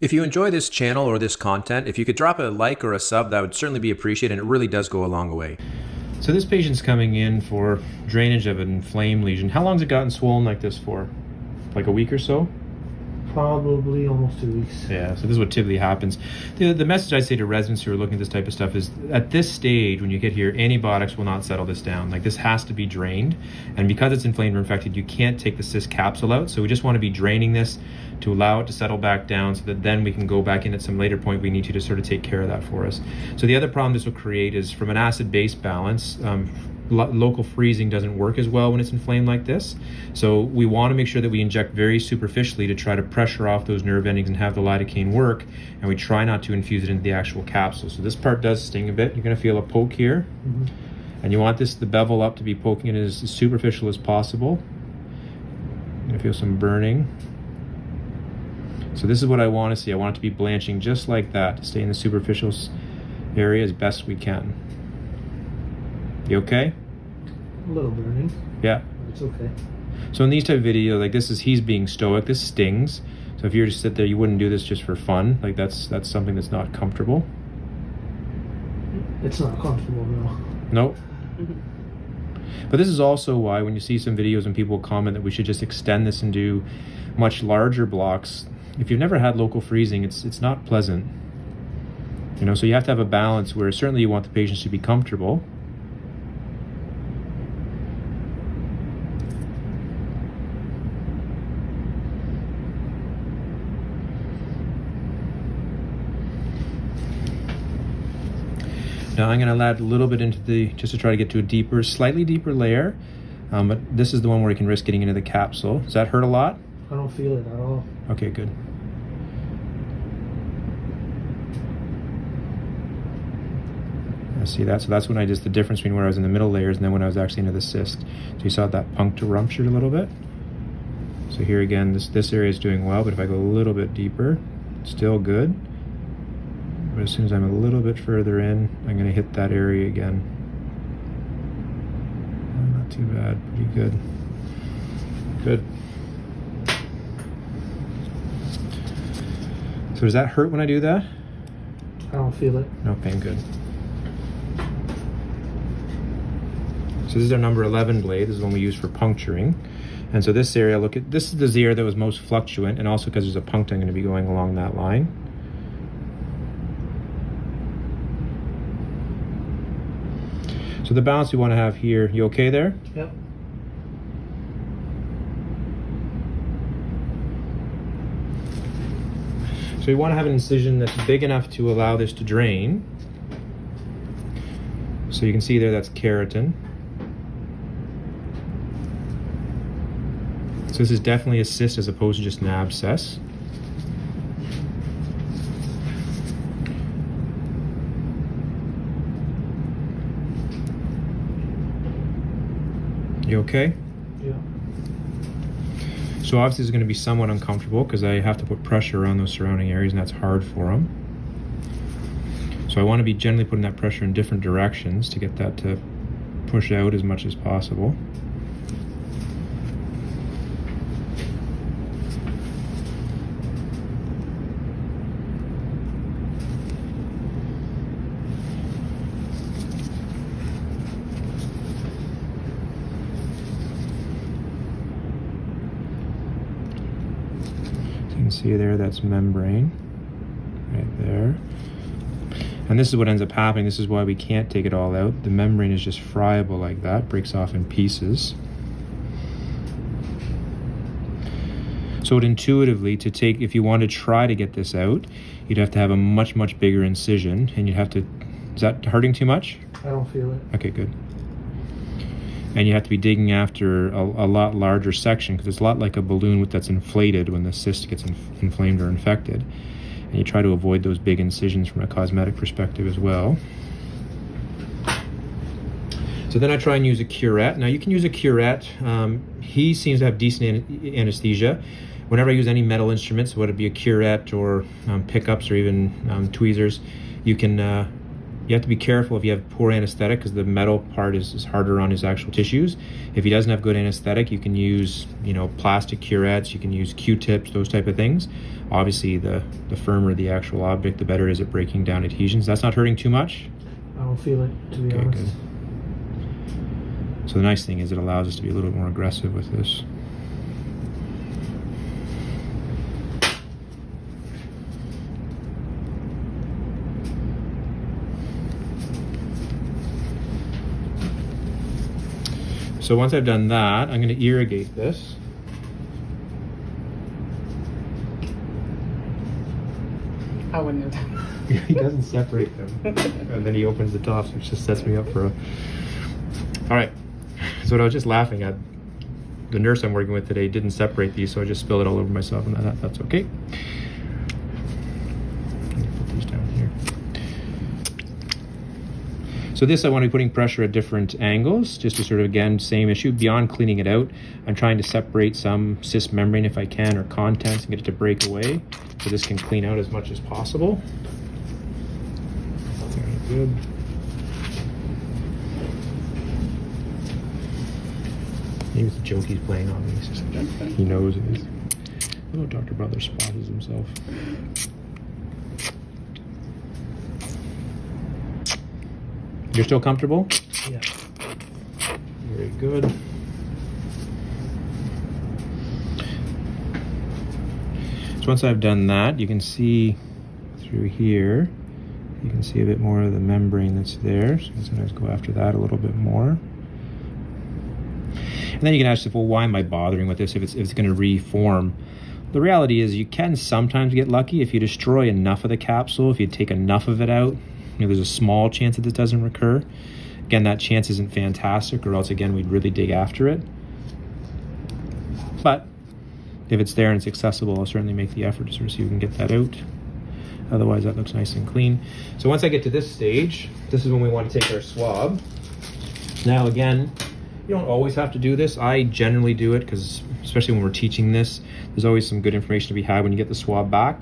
If you enjoy this channel or this content, if you could drop a like or a sub, that would certainly be appreciated, and it really does go a long way. So this patient's coming in for drainage of an inflamed lesion. How long's it gotten swollen like this for? Like a week or so? Probably almost 2 weeks. Yeah, so this is what typically happens. The message I say to residents who are looking at this type of stuff is, at this stage, when you get here, antibiotics will not settle this down. Like, this has to be drained, and because it's inflamed or infected, you can't take the cyst capsule out, so we just want to be draining this to allow it to settle back down so that then we can go back in at some later point. We need you to sort of take care of that for us. So the other problem this will create is, from an acid-base balance, local freezing doesn't work as well when it's inflamed like this. So we want to make sure that we inject very superficially to try to pressure off those nerve endings and have the lidocaine work, and we try not to infuse it into the actual capsule. So this part does sting a bit. You're going to feel a poke here, and you want the bevel up to be poking it as superficial as possible. You're going to feel some burning. So this is what I want to see. I want it to be blanching just like that, to stay in the superficial area as best we can. You okay? A little burning. Yeah. It's okay. So in these type of videos, like this is, he's being stoic. This stings. So if you were to sit there, you wouldn't do this just for fun. Like that's something that's not comfortable. It's not comfortable, no. Nope. But this is also why when you see some videos and people comment that we should just extend this and do much larger blocks, if you've never had local freezing, it's not pleasant. You know, so you have to have a balance where certainly you want the patients to be comfortable. Now I'm going to add a little bit into just to try to get to a deeper, slightly deeper layer. But this is the one where you can risk getting into the capsule. Does that hurt a lot? I don't feel it at all. Okay, good. I see that. So that's when I just, the difference between where I was in the middle layers and then when I was actually into the cyst. So you saw that puncture ruptured a little bit. So here again, this area is doing well, but if I go a little bit deeper, still good. But as soon as I'm a little bit further in, I'm going to hit that area again. Not too bad, pretty good. Good. So does that hurt when I do that? I don't feel it. No pain, good. So this is our number 11 blade. This is the one we use for puncturing. And so this area, look at, this is the area that was most fluctuant, and also because there's a puncture, I'm going to be going along that line. So the balance we want to have here, you okay there? Yep. So we want to have an incision that's big enough to allow this to drain. So you can see there that's keratin. So this is definitely a cyst as opposed to just an abscess. You okay? Yeah. So obviously it's going to be somewhat uncomfortable because I have to put pressure on those surrounding areas, and that's hard for them. So I want to be gently putting that pressure in different directions to get that to push out as much as possible. You can see there, that's membrane right there. And this is what ends up happening. This is why we can't take it all out. The membrane is just friable like that, breaks off in pieces. So intuitively, to take, if you want to try to get this out, you'd have to have a much, much bigger incision, and you'd have to, is that hurting too much? I don't feel it. Okay, good. And you have to be digging after a lot larger section, because it's a lot like a balloon that's inflated when the cyst gets inflamed or infected. And you try to avoid those big incisions from a cosmetic perspective as well. So then I try and use a curette. Now you can use a curette. He seems to have decent anesthesia. Whenever I use any metal instruments, whether it be a curette or pickups or even tweezers, you can You have to be careful if you have poor anesthetic, because the metal part is harder on his actual tissues. If he doesn't have good anesthetic, you can use, plastic curettes, you can use Q-tips, those type of things. Obviously, the firmer the actual object, the better it is at breaking down adhesions. That's not hurting too much? I don't feel it, to be Okay, honest. good. So the nice thing is it allows us to be a little bit more aggressive with this. So once I've done that, I'm going to irrigate this. I wouldn't have done that. He doesn't separate them. And then he opens the tops, which just sets me up for a... All right. So what I was just laughing at, the nurse I'm working with today didn't separate these, so I just spilled it all over myself, and that's okay. Let me put these down here. So this, I want to be putting pressure at different angles, just to sort of, again, same issue. Beyond cleaning it out, I'm trying to separate some cyst membrane if I can, or contents, and get it to break away, so this can clean out as much as possible. Very good. Maybe it's a joke he's playing on me. He's just, he knows it is. Oh, Dr. Brother spotted himself. You're still comfortable? Yeah. Very good. So once I've done that, you can see through here, you can see a bit more of the membrane that's there. So you can sometimes go after that a little bit more. And then you can ask yourself, well, why am I bothering with this if it's going to reform? The reality is you can sometimes get lucky if you destroy enough of the capsule, if you take enough of it out. There's a small chance that this doesn't recur. Again, that chance isn't fantastic, or else, again, we'd really dig after it. But if it's there and it's accessible, I'll certainly make the effort to sort of see if we can get that out. Otherwise, that looks nice and clean. So once I get to this stage, this is when we want to take our swab. Now, again, you don't always have to do this. I generally do it because, especially when we're teaching this, there's always some good information to be had when you get the swab back.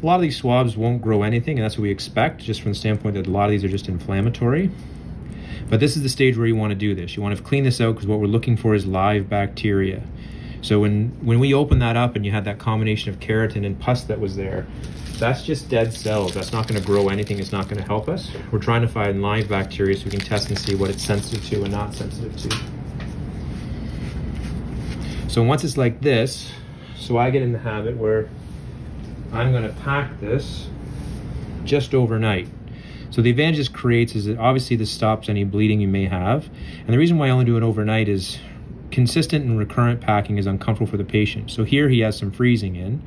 A lot of these swabs won't grow anything, and that's what we expect, just from the standpoint that a lot of these are just inflammatory. But this is the stage where you want to do this. You want to clean this out, because what we're looking for is live bacteria. So when we open that up and you had that combination of keratin and pus that was there, that's just dead cells. That's not going to grow anything. It's not going to help us. We're trying to find live bacteria so we can test and see what it's sensitive to and not sensitive to. So once it's like this, so I get in the habit where I'm going to pack this just overnight. So the advantage this creates is that obviously this stops any bleeding you may have. And the reason why I only do it overnight is consistent and recurrent packing is uncomfortable for the patient. So here he has some freezing in.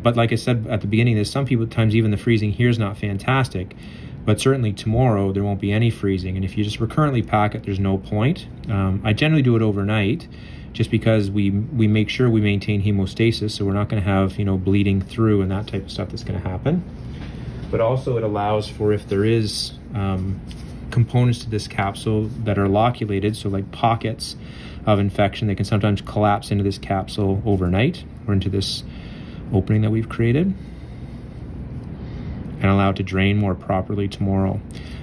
But like I said at the beginning, there's some people times even the freezing here is not fantastic. But certainly tomorrow there won't be any freezing. And if you just recurrently pack it, there's no point. I generally do it overnight, just because we make sure we maintain hemostasis, so we're not going to have bleeding through and that type of stuff that's going to happen. But also it allows for, if there is components to this capsule that are loculated, so like pockets of infection, they can sometimes collapse into this capsule overnight or into this opening that we've created, and allow it to drain more properly tomorrow.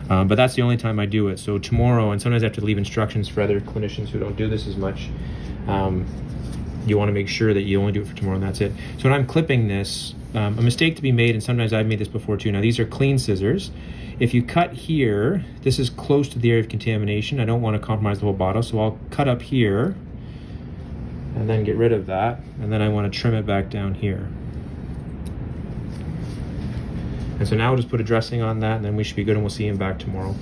But that's the only time I do it. So tomorrow, and sometimes I have to leave instructions for other clinicians who don't do this as much. You want to make sure that you only do it for tomorrow and that's it. So when I'm clipping this, a mistake to be made, and sometimes I've made this before too. Now these are clean scissors. If you cut here, this is close to the area of contamination. I don't want to compromise the whole bottle, so I'll cut up here and then get rid of that. And then I want to trim it back down here. And so now we'll just put a dressing on that, and then we should be good, and we'll see him back tomorrow.